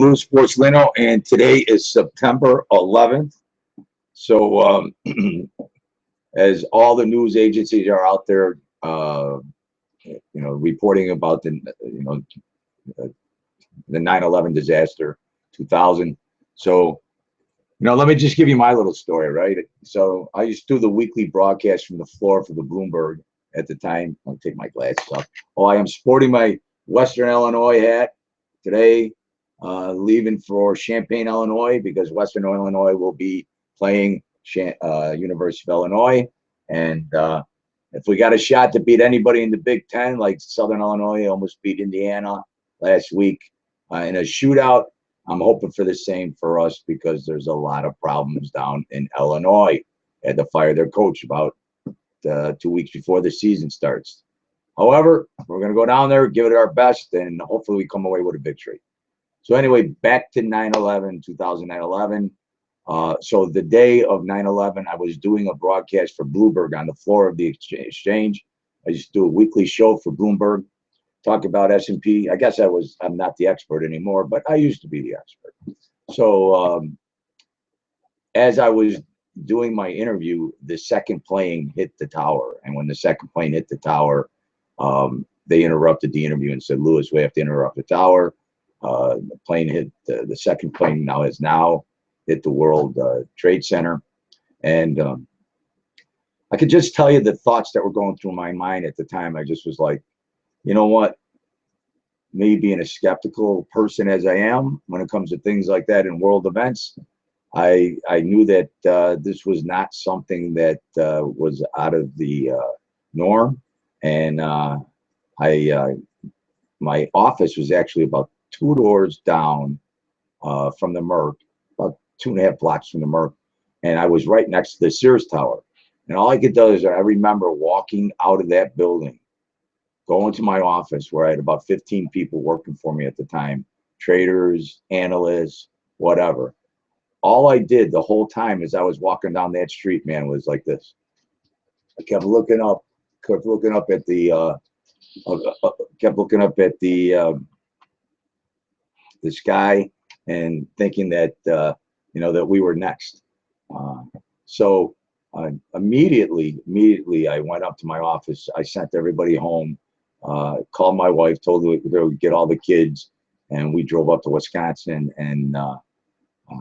Louis Borsellino, and today is September 11th. So, as all the news agencies are out there, reporting about the 9/11 disaster, 2000. So, let me just give you my little story, right? So, I used to do the weekly broadcast from the floor for the Bloomberg at the time. I'll take my glasses off. Oh, I am sporting my Western Illinois hat today. Leaving for Champaign, Illinois, because Western Illinois will be playing University of Illinois. And if we got a shot to beat anybody in the Big Ten, like Southern Illinois almost beat Indiana last week in a shootout, I'm hoping for the same for us, because there's a lot of problems down in Illinois. They had to fire their coach about 2 weeks before the season starts. However, we're going to go down there, give it our best, and hopefully we come away with a victory. So anyway, back to 9/11, 2011. So the day of 9/11, I was doing a broadcast for Bloomberg on the floor of the exchange. I used to do a weekly show for Bloomberg, talk about S&P. I guess I'm not the expert anymore, but I used to be the expert. So as I was doing my interview, the second plane hit the tower. And when the second plane hit the tower, they interrupted the interview and said, "Louis, we have to interrupt the tower." The plane hit the second plane has hit the World Trade Center. And I could just tell you the thoughts that were going through my mind at the time. I just was like, you know what? Me being a skeptical person as I am when it comes to things like that in world events, I knew that this was not something that was out of the norm. And my office was actually about 2 doors down from the Merc, about 2.5 blocks from the Merc, and I was right next to the Sears Tower. And all I could tell is I remember walking out of that building, going to my office where I had about 15 people working for me at the time, traders, analysts, whatever. All I did the whole time as I was walking down that street, man, was like this. I kept looking up at the the sky, and thinking that that we were next. So immediately I went up to my office. I sent everybody home, called my wife, told her we would get all the kids, and we drove up to Wisconsin and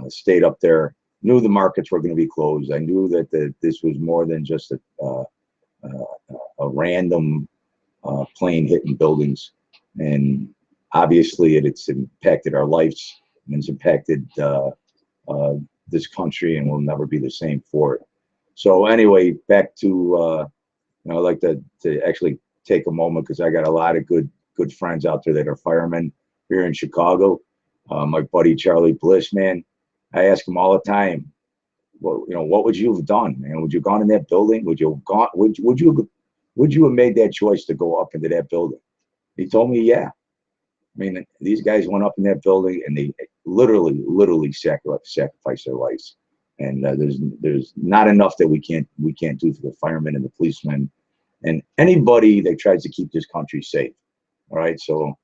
stayed up there. Knew the markets were going to be closed. I knew that this was more than just a random plane hitting buildings, and obviously it's impacted our lives, and it's impacted this country, and we'll never be the same for it. So anyway, back to I'd like to actually take a moment, because I got a lot of good friends out there that are firemen here in Chicago. My buddy Charlie Bliss, man, I ask him all the time, well, what would you have done, man? Would you have gone in that building? Would you have made that choice to go up into that building? He told me, yeah. I mean, these guys went up in that building and they literally sacrificed their lives. And there's not enough that we can't do for the firemen and the policemen and anybody that tries to keep this country safe. All right, so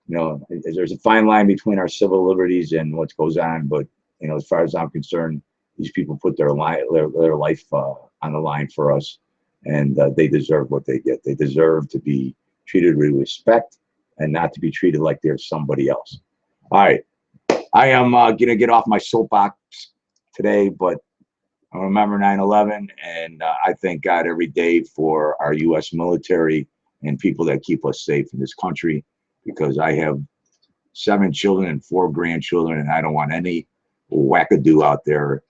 there's a fine line between our civil liberties and what goes on, but as far as I'm concerned, these people put their life on the line for us, and they deserve what they get. They deserve to be treated with respect and not to be treated like they're somebody else. All right, I am gonna get off my soapbox today, but I remember 9/11, and I thank God every day for our U.S. military and people that keep us safe in this country, because I have 7 children and 4 grandchildren, and I don't want any wackadoo out there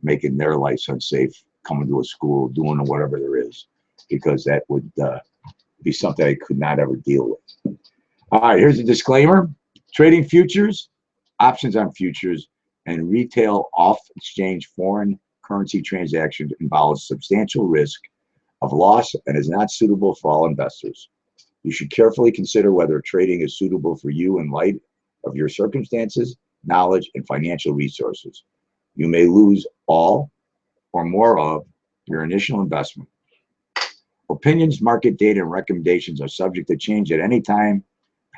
making their lives unsafe, coming to a school, doing whatever there is, because that would be something I could not ever deal with. All right, here's a disclaimer. Trading futures, options on futures, and retail off-exchange foreign currency transactions involves substantial risk of loss and is not suitable for all investors. You should carefully consider whether trading is suitable for you in light of your circumstances, knowledge, and financial resources. You may lose all or more of your initial investment. Opinions, market data, and recommendations are subject to change at any time.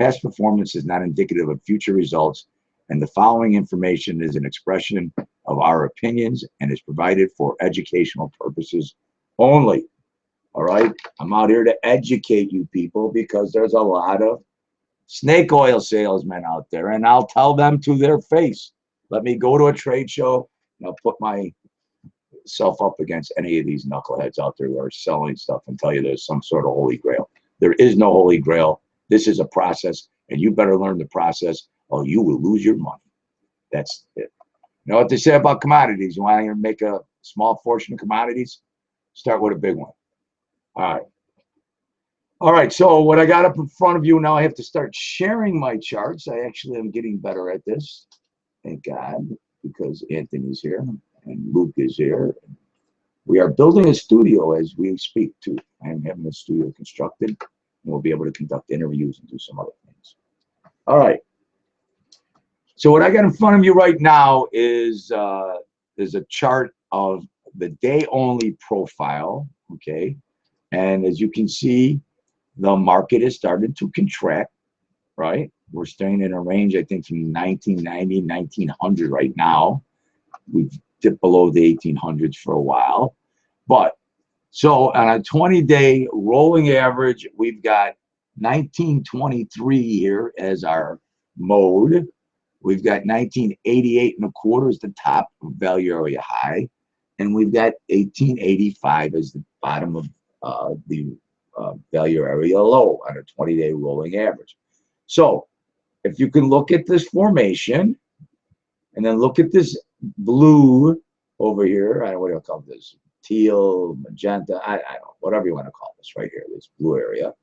Past performance is not indicative of future results, and the following information is an expression of our opinions and is provided for educational purposes only. All right? I'm out here to educate you people because there's a lot of snake oil salesmen out there, and I'll tell them to their face. Let me go to a trade show, and I'll put myself up against any of these knuckleheads out there who are selling stuff and tell you there's some sort of holy grail. There is no holy grail. This is a process, and you better learn the process or you will lose your money. That's it. You know what they say about commodities? You want to make a small fortune of commodities? Start with a big one. All right. All right, so what I got up in front of you now, I have to start sharing my charts. I actually am getting better at this. Thank God, because Anthony's here and Luke is here. We are building a studio as we speak, too. I am having a studio constructed, and we'll be able to conduct interviews and do some other things. All right. So what I got in front of you right now is there's a chart of the day-only profile, okay? And as you can see, the market has started to contract, right? We're staying in a range, I think, from 1990, 1900 right now. We've dipped below the 1800s for a while. But so on a 20-day rolling average, we've got 1923 here as our mode. We've got 1988 and a quarter as the top value area high. And we've got 1885 as the bottom of the value area low on a 20-day rolling average. So if you can look at this formation and then look at this blue over here, I don't know what do I call this, teal, magenta, I don't know, whatever you want to call this right here, this blue area.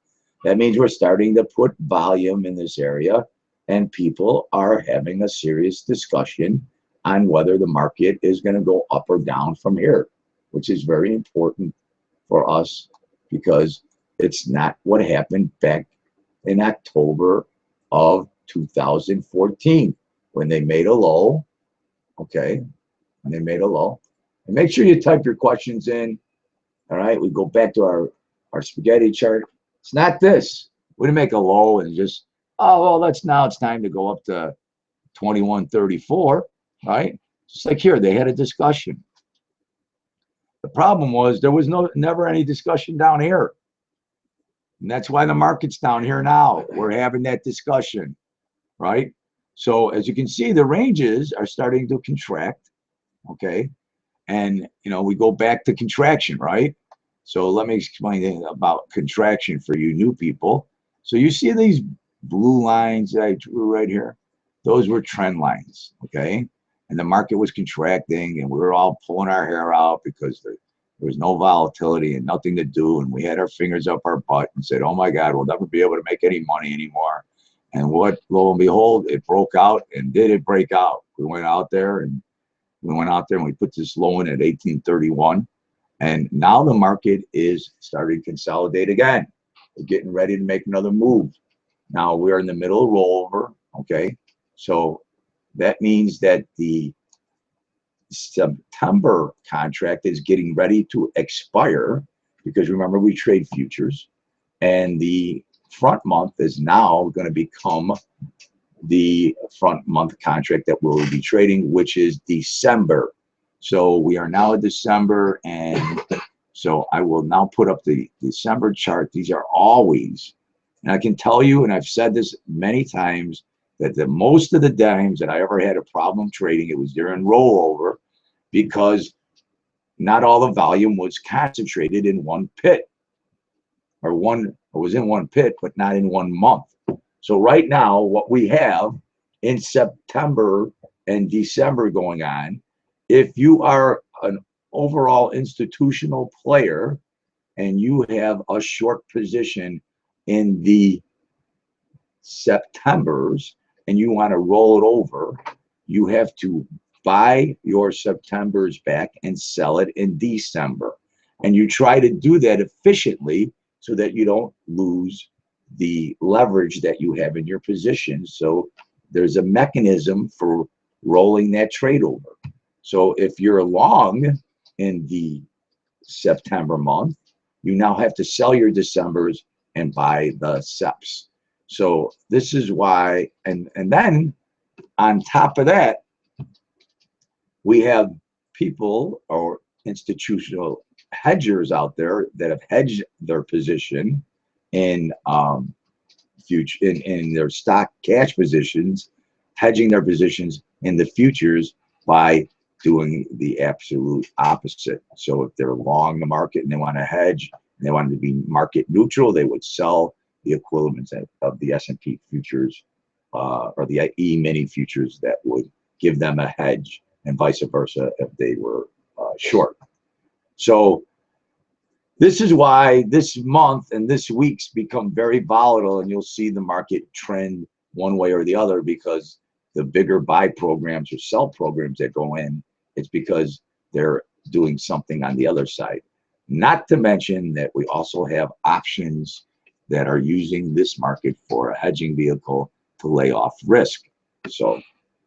That means we're starting to put volume in this area, and people are having a serious discussion on whether the market is going to go up or down from here, which is very important for us because it's not what happened back in October of 2014 when they made a low, okay, when they made a low. And make sure you type your questions in, all right? We go back to our spaghetti chart. It's not this. We didn't make a low and just, oh, well, now it's time to go up to 2134, right? Just like here, they had a discussion. The problem was there was never any discussion down here. And that's why the market's down here now. We're having that discussion, right? So as you can see, the ranges are starting to contract, okay? And, you know, we go back to contraction, right? So let me explain about contraction for you new people. So you see these blue lines that I drew right here? Those were trend lines, okay? And the market was contracting and we were all pulling our hair out because there was no volatility and nothing to do. And we had our fingers up our butt and said, oh my God, we'll never be able to make any money anymore. And what, lo and behold, it broke out. And did it break out? We went out there and we put this low in at 1831. And now the market is starting to consolidate again. We're getting ready to make another move. Now we're in the middle of rollover, okay? So that means that the September contract is getting ready to expire because remember we trade futures, and the front month is now going to become the front month contract that we'll be trading, which is December. So we are now in December, and so I will now put up the December chart. These are always, and I can tell you, and I've said this many times, that the most of the times that I ever had a problem trading, it was during rollover because not all the volume was concentrated in one pit, or it was in one pit, but not in one month. So right now, what we have in September and December going on, if you are an overall institutional player and you have a short position in the Septembers and you want to roll it over, you have to buy your Septembers back and sell it in December. And you try to do that efficiently so that you don't lose the leverage that you have in your position. So there's a mechanism for rolling that trade over. So if you're long in the September month, you now have to sell your Decembers and buy the Seps. So this is why, and then on top of that, we have people or institutional hedgers out there that have hedged their position in future in their stock cash positions, hedging their positions in the futures by doing the absolute opposite. So if they're long the market and they want to hedge and they want to be market neutral, they would sell the equivalents of the S&P futures or the E-mini futures that would give them a hedge, and vice versa if they were short. So this is why this month and this week's become very volatile, and you'll see the market trend one way or the other because the bigger buy programs or sell programs that go in, it's because they're doing something on the other side. Not to mention that we also have options that are using this market for a hedging vehicle to lay off risk. So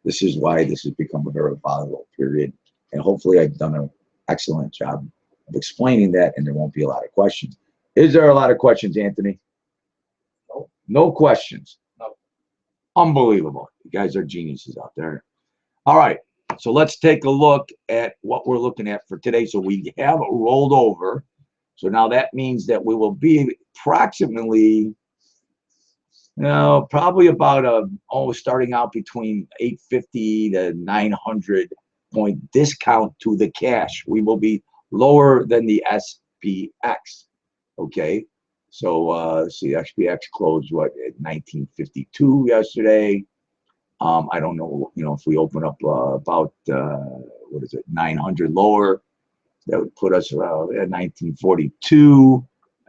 this is why this has become a very volatile period. And hopefully I've done an excellent job of explaining that, and there won't be a lot of questions. Is there a lot of questions, Anthony? No. No questions? No. Unbelievable. You guys are geniuses out there. All right. So let's take a look at what we're looking at for today. So we have rolled over. So now that means that we will be approximately, probably about starting out between 850 to 900 point discount to the cash. We will be lower than the SPX. Okay. So see, SPX closed what at 1952 yesterday. I don't know, if we open up about, 900 lower, that would put us around at 1942,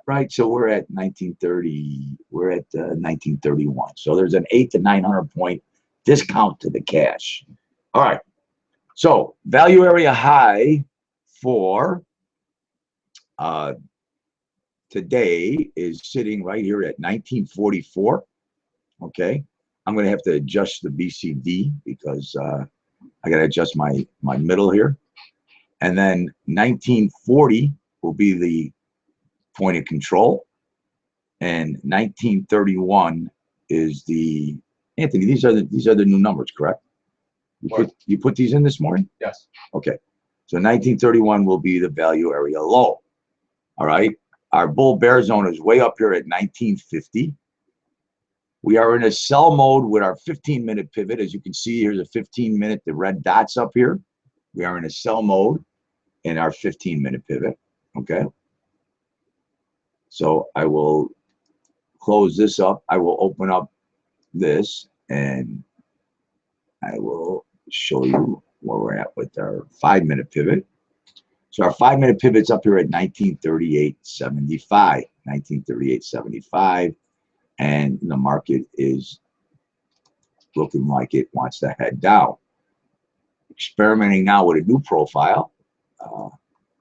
right? So we're at 1930, we're at 1931. So there's an 800 to 900 point discount to the cash. All right. So value area high for today is sitting right here at 1944. Okay. I'm going to have to adjust the BCD because I got to adjust my middle here. And then 1940 will be the point of control. And 1931 is the, Anthony, these are the new numbers, correct? You put these in this morning? Yes. Okay. So 1931 will be the value area low. All right. Our bull bear zone is way up here at 1950. We are in a sell mode with our 15-minute pivot. As you can see, here's a 15-minute, the red dots up here. We are in a sell mode in our 15-minute pivot. Okay. So I will close this up. I will open up this and I will show you where we're at with our 5-minute pivot. So our 5-minute pivot's up here at 1938.75, 1938.75. And the market is looking like it wants to head down. Experimenting now with a new profile.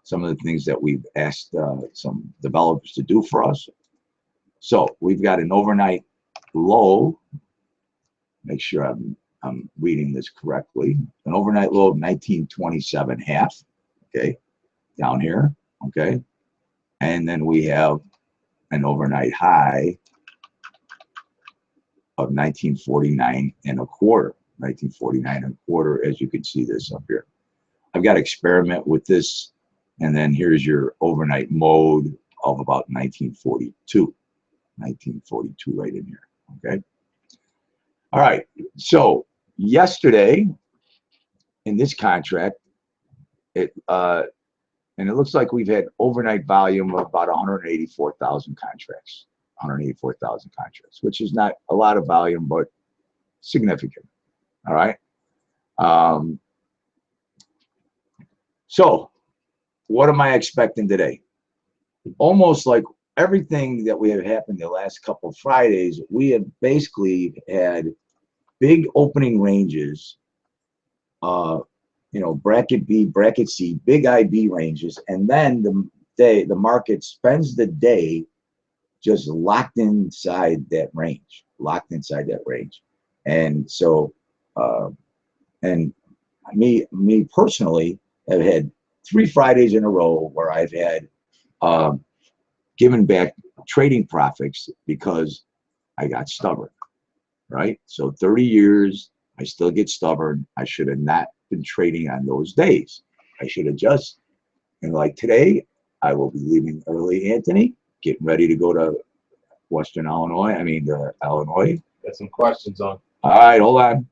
Some of the things that we've asked some developers to do for us. So we've got an overnight low. Make sure I'm reading this correctly. An overnight low of 1927.5. Okay, down here. Okay, and then we have an overnight high of 1949.25, 1949.25, as you can see this up here. I've got to experiment with this, and then here's your overnight mode of about 1942 right in here. Okay. All right. So yesterday in this contract, and it looks like we've had overnight volume of about 184,000 contracts. 184,000 contracts, which is not a lot of volume, but significant. All right. So what am I expecting today? Almost like everything that we have happened the last couple of Fridays, we have basically had big opening ranges, bracket B, bracket C, big IB ranges, and then the market spends the day just locked inside that range, And so, and me personally have had 3 Fridays in a row where I've had given back trading profits because I got stubborn, right? So 30 years, I still get stubborn. I should have not been trading on those days. I should have just, and like today, I will be leaving early, Anthony, getting ready to go to Western Illinois. I mean, Illinois. Got some questions on. All right, hold on.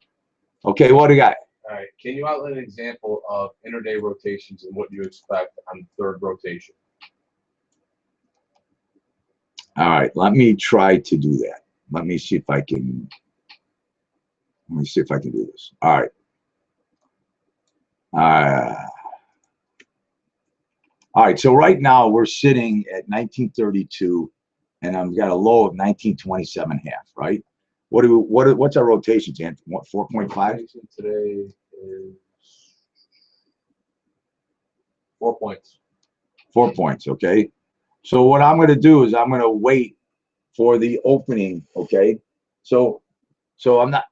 Okay, what do you got? All right. Can you outline an example of intraday rotations and what you expect on the third rotation? All right, let me try to do that. Let me see if I can. Let me see if I can do this. All right. All right. So right now we're sitting at 1932, and I've got a low of 1927.5. Right. What's our rotation, Dan? What 4.5? Rotation today is 4 points. 4 points. Okay. So what I'm going to do is I'm going to wait for the opening. Okay. So I'm not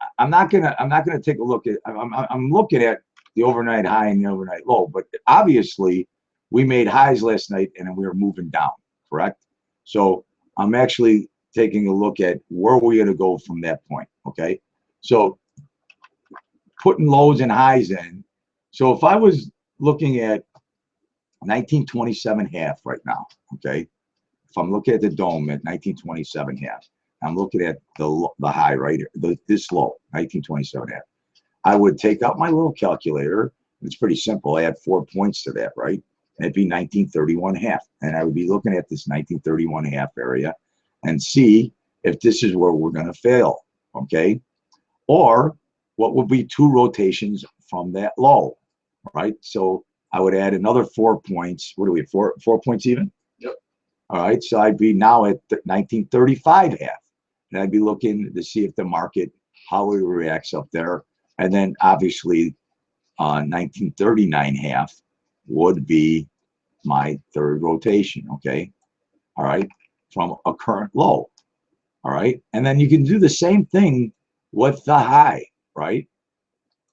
gonna take a look at. I'm looking at the overnight high and the overnight low, but obviously we made highs last night and we were moving down, correct? So I'm actually taking a look at where we're going to go from that point. Okay. So putting lows and highs in. So if I was looking at 1927.5 right now, okay, if I'm looking at the dome at 1927.5, I'm looking at the high right here, this low, 1927.5. I would take out my little calculator. It's pretty simple. Add 4 points to that, right? And it'd be 1931.5. And I would be looking at this 1931.5 area and see if this is where we're going to fail, okay? Or what would be 2 rotations from that low, right? So I would add another 4 points. What do we have, 4 points even? Yep. All right, so I'd be now at 1935.5. And I'd be looking to see if the market, how it reacts up there. And then obviously 1939.5 would be my third rotation, okay? All right, from a current low, all right? And then you can do the same thing with the high, right?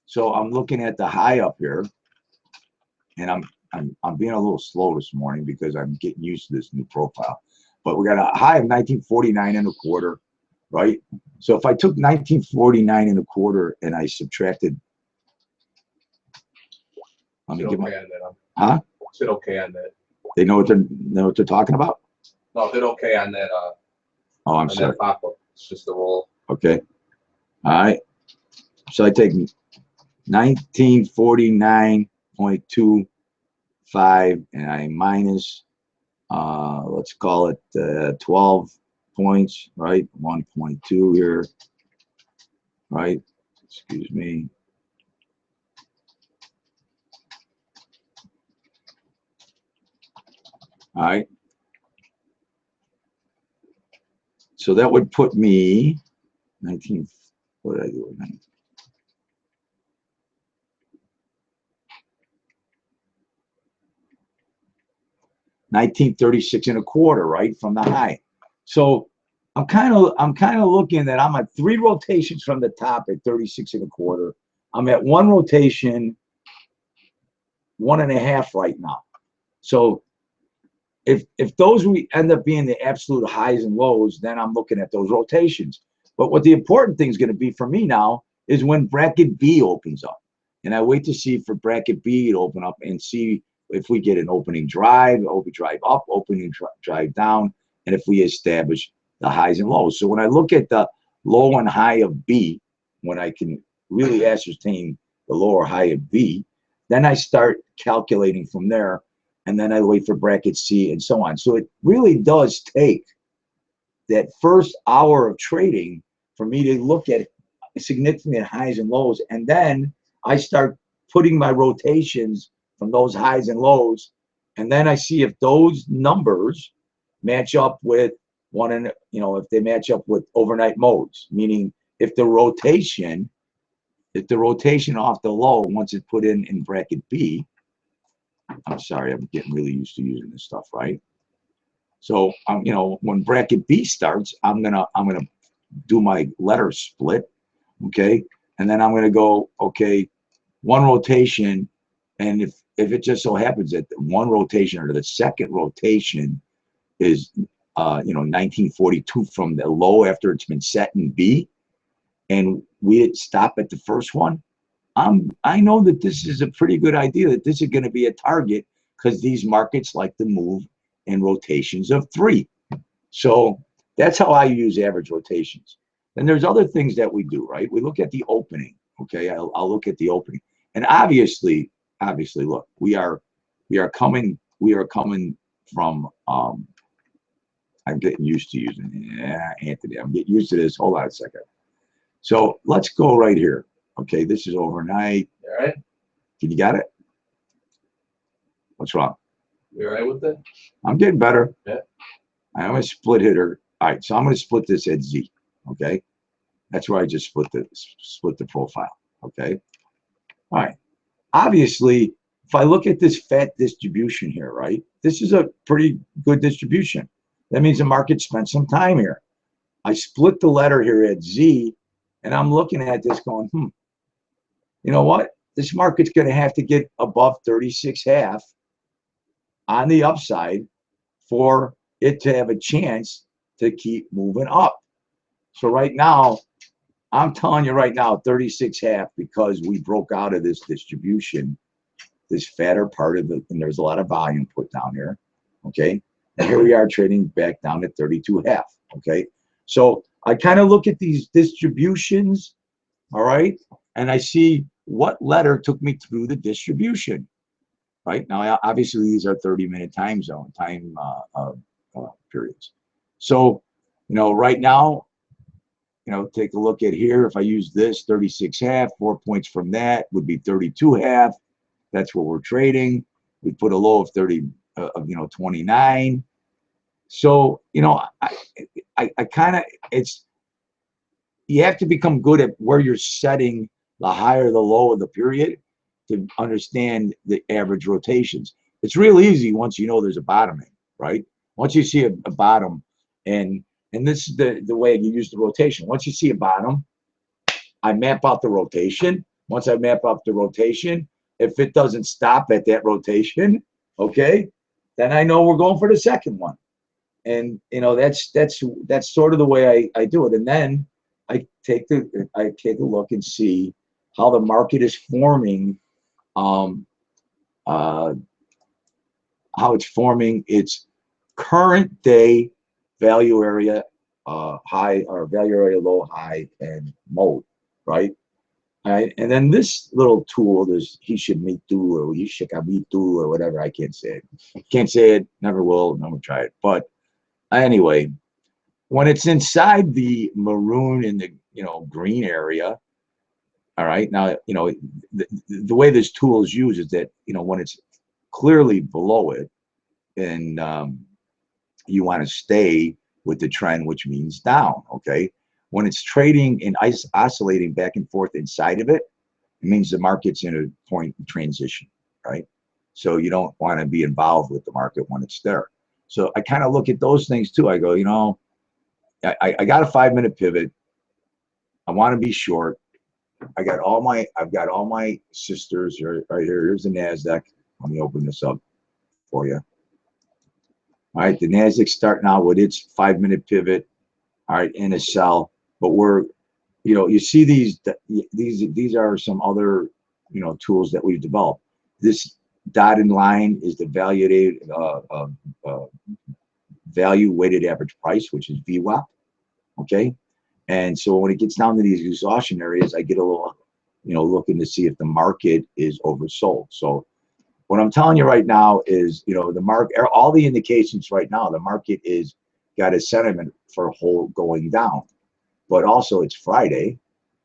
So I'm looking at the high up here, and I'm being a little slow this morning because I'm getting used to this new profile. But we got a high of 1949.25, right? So if I took 1949.25 and I subtracted, let me Sit give okay my, on that. huh? Sit okay on that. They know what they're talking about? No, did okay on that. Oh, I'm on sorry. that pop-up. It's just a roll. Okay. All right. So I take 1949.25 and I minus, let's call it 12 points, right? 1.2 here, right? Excuse me. All right. So that would put me 19. What did I do? 1936.25, right, from the high. So I'm kind of looking that I'm at 3 rotations from the top at 36.25. I'm at 1 rotation, 1.5 right now. So if those we end up being the absolute highs and lows, then I'm looking at those rotations. But what the important thing is going to be for me now is when bracket B opens up, and I wait to see for bracket B to open up and see if we get an opening drive up, opening drive down, and if we establish the highs and lows. So when I look at the low and high of B, when I can really ascertain the low or high of B, then I start calculating from there, and then I wait for bracket C and so on. So it really does take that first hour of trading for me to look at significant highs and lows, and then I start putting my rotations from those highs and lows, and then I see if those numbers match up with one, and if they match up with overnight modes, meaning if the rotation off the low, once it's put in bracket B, I'm sorry, I'm getting really used to using this stuff, right? So when bracket B starts, I'm gonna do my letter split, okay, and then I'm gonna go, okay, 1 rotation, and if it just so happens that one rotation or the second rotation is you know, 1942 from the low after it's been set in B, and we stop at the first one, I know that this is a pretty good idea, that this is going to be a target, because these markets like to move in rotations of 3. So that's how I use average rotations. Then there's other things that we do, right? We look at the opening. Okay, I'll look at the opening, and obviously, look, we are coming from. I'm getting used to using, yeah, Anthony. I'm getting used to this. Hold on a second. So let's go right here. Okay, this is overnight. All right. You got it? What's wrong? You all right with it? I'm getting better. Yeah. I'm going to split hitter. All right, so I'm going to split this at Z. Okay, that's where I just split the profile. Okay. All right. Obviously, if I look at this fat distribution here, right, this is a pretty good distribution. That means the market spent some time here. I split the letter here at Z, and I'm looking at this going, you know what? This market's going to have to get above 36.5 on the upside for it to have a chance to keep moving up. So right now, I'm telling you right now, 36.5, because we broke out of this distribution, this fatter part of it, and there's a lot of volume put down here. Okay. And here we are trading back down at 32.5. Okay. So I kind of look at these distributions. All right. And I see what letter took me through the distribution. Right now, obviously, these are 30-minute time periods. So, you know, right now, you know, take a look at here. If I use this 36.5, 4 points from that would be 32.5. That's what we're trading. We put a low of 29. So, you know, I kind of, you have to become good at where you're setting the higher the low of the period to understand the average rotations. It's real easy once you know there's a bottoming, right? Once you see a bottom, and this is the way you use the rotation. Once you see a bottom, I map out the rotation. Once I map out the rotation, if it doesn't stop at that rotation, okay, then I know we're going for the second one. And you know, that's sort of the way I do it. And then I take a look and see how the market is forming, how it's forming its current day value area high, or value area low, high, and mode, right? All right, and then this little tool, this Hishimitu or Hishikabitu or whatever, I can't say it. Can't say it, never will, never try it. But anyway, when it's inside the maroon and the green area, all right, now the way this tool is used is that when it's clearly below it, and you want to stay with the trend, which means down. Okay, when it's trading and oscillating back and forth inside of it, it means the market's in a point of transition, right? So you don't want to be involved with the market when it's there. So I kind of look at those things too. I go, I got a 5-minute pivot. I want to be short. I've got all my sisters right here. Here's the NASDAQ. Let me open this up for you. All right, the NASDAQ starting out with its 5-minute pivot. All right, in a sell, but we're, you see these are some other, tools that we've developed. This dotted line is the value weighted average price, which is VWAP. Okay, and so when it gets down to these exhaustion areas, I get a little, looking to see if the market is oversold. So what I'm telling you right now is, the market, all the indications right now, the market is got a sentiment for a hold going down, but also it's Friday,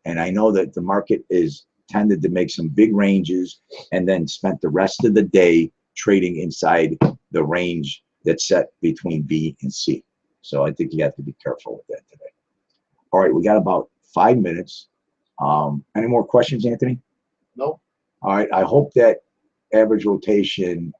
and I know that the market is tended to make some big ranges and then spent the rest of the day trading inside the range that's set between B and C. So I think you have to be careful with that today. All right, we got about 5 minutes. Any more questions, Anthony? No. All right, I hope that average rotation